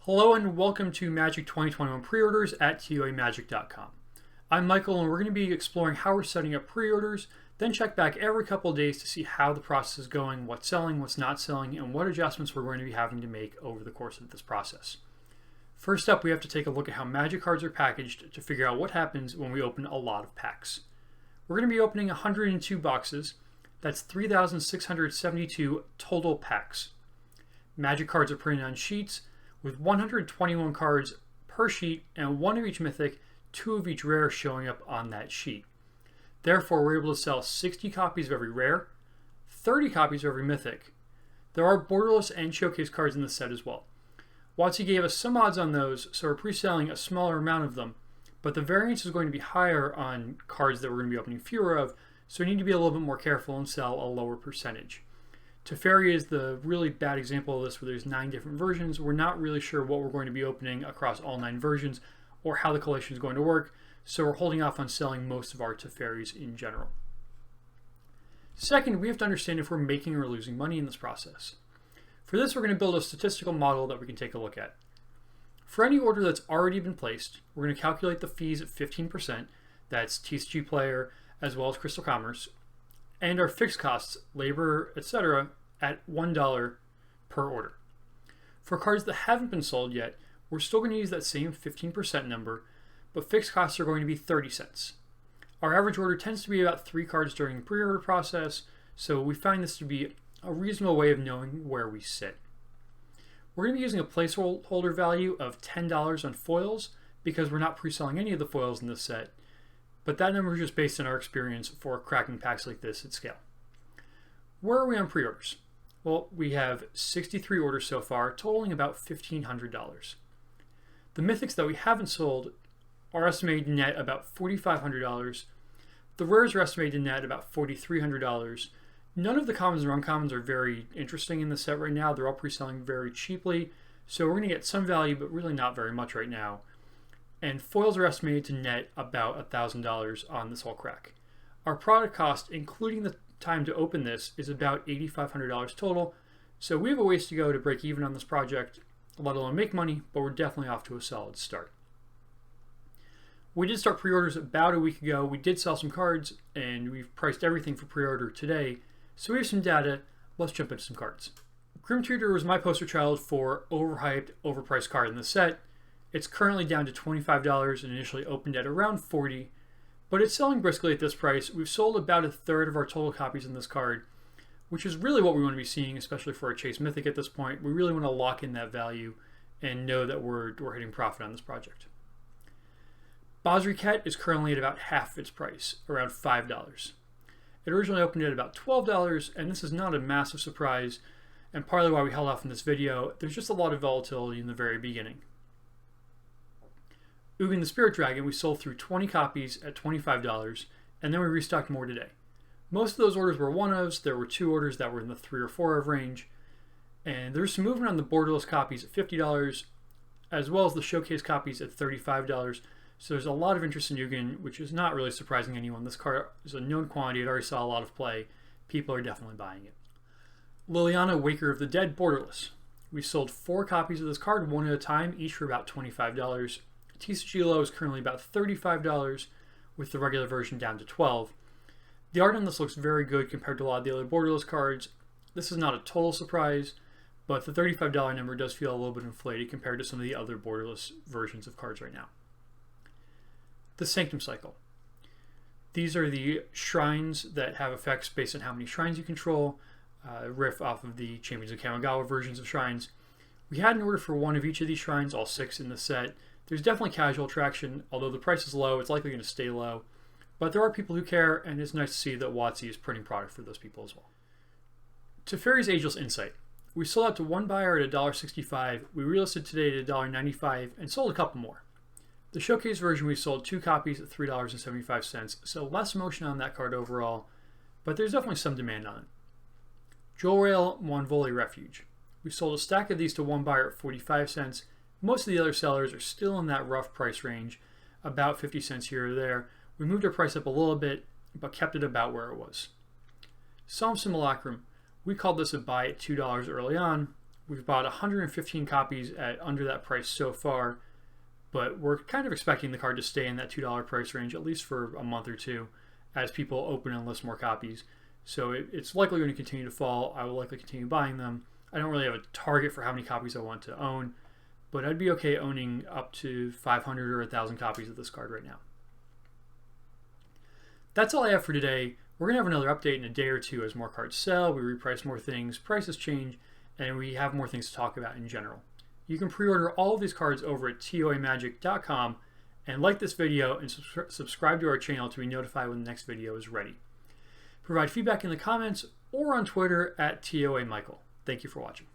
Hello and welcome to Magic 2021 Preorders at TOAMagic.com. I'm Michael and we're going to be exploring how we're setting up preorders, then check back every couple of days to see how the process is going, what's selling, what's not selling, and what adjustments we're going to be having to make over the course of this process. First up, we have to take a look at how Magic cards are packaged to figure out what happens when we open a lot of packs. We're going to be opening 102 boxes. That's 3,672 total packs. Magic cards are printed on sheets with 121 cards per sheet and one of each mythic, 2 of each rare showing up on that sheet. Therefore, we're able to sell 60 copies of every rare, 30 copies of every mythic. There are borderless and showcase cards in the set as well. WotC gave us some odds on those, so we're pre-selling a smaller amount of them, but the variance is going to be higher on cards that we're going to be opening fewer of, so we need to be a little bit more careful and sell a lower percentage. Teferi is the really bad example of this, where there's 9 different versions. We're not really sure what we're going to be opening across all 9 versions or how the collection is going to work, so we're holding off on selling most of our Teferis in general. Second, we have to understand if we're making or losing money in this process. For this, we're going to build a statistical model that we can take a look at. For any order that's already been placed, we're going to calculate the fees at 15%, that's TCG Player as well as Crystal Commerce, and our fixed costs, labor, etc., at $1 per order. For cards that haven't been sold yet, we're still going to use that same 15% number, but fixed costs are going to be 30 cents. Our average order tends to be about 3 cards during the pre-order process, so we find this to be a reasonable way of knowing where we sit. We're going to be using a placeholder value of $10 on foils because we're not pre-selling any of the foils in this set, but that number is just based on our experience for cracking packs like this at scale. Where are we on pre-orders? Well, we have 63 orders so far, totaling about $1,500. The mythics that we haven't sold are estimated to net about $4,500. The rares are estimated to net about $4,300. None of the commons and uncommons are very interesting in the set right now. They're all pre-selling very cheaply, so we're going to get some value, but really not very much right now. And foils are estimated to net about $1,000 on this whole crack. Our product cost, including the time to open this, is about $8,500 total, so we have a ways to go to break even on this project, let alone make money, but we're definitely off to a solid start. We did start pre-orders about a week ago. We did sell some cards, and we've priced everything for pre-order today, so we have some data. Let's jump into some cards. Grim Tutor was my poster child for overhyped, overpriced card in the set. It's currently down to $25 and initially opened at around $40, but it's selling briskly at this price. We've sold about 1/3 of our total copies in this card, which is really what we want to be seeing, especially for a Chase Mythic at this point. We really want to lock in that value and know that we're hitting profit on this project. Basriket is currently at about half its price, around $5. It originally opened at about $12, and this is not a massive surprise, and partly why we held off in this video. There's just a lot of volatility in the very beginning. Ugin the Spirit Dragon, we sold through 20 copies at $25, and then we restocked more today. Most of those orders were one-ofs. There were 2 orders that were in the 3 or 4 of range, and there's some movement on the borderless copies at $50, as well as the showcase copies at $35. So there's a lot of interest in Ugin, which is not really surprising anyone. This card is a known quantity. It already saw a lot of play. People are definitely buying it. Liliana, Waker of the Dead, borderless. We sold 4 copies of this card, one at a time, each for about $25. TCG low is currently about $35, with the regular version down to $12. The art on this looks very good compared to a lot of the other borderless cards. This is not a total surprise, but the $35 number does feel a little bit inflated compared to some of the other borderless versions of cards right now. The Sanctum Cycle. These are the shrines that have effects based on how many shrines you control, riff off of the Champions of Kamigawa versions of shrines. We had an order for 1 of each of these shrines, all 6 in the set. There's definitely casual traction. Although the price is low, it's likely going to stay low. But there are people who care, and it's nice to see that WotC is printing product for those people as well. Teferi's Ageless Insight. We sold out to 1 buyer at $1.65. We relisted today at $1.95 and sold a couple more. The showcase version, we sold 2 copies at $3.75, so less motion on that card overall, but there's definitely some demand on it. Jewel Rail Monvoli Refuge. We sold a stack of these to 1 buyer at 45 cents. Most of the other sellers are still in that rough price range, about 50 cents here or there. We moved our price up a little bit, but kept it about where it was. Psalm Simulacrum. We called this a buy at $2 early on. We've bought 115 copies at under that price so far, but we're kind of expecting the card to stay in that $2 price range at least for a month or two as people open and list more copies. So it's likely going to continue to fall. I will likely continue buying them. I don't really have a target for how many copies I want to own, but I'd be okay owning up to 500 or 1,000 copies of this card right now. That's all I have for today. We're going to have another update in a day or two as more cards sell, we reprice more things, prices change, and we have more things to talk about in general. You can pre-order all of these cards over at TOAMagic.com, and like this video and subscribe to our channel to be notified when the next video is ready. Provide feedback in the comments or on Twitter at TOAMichael. Thank you for watching.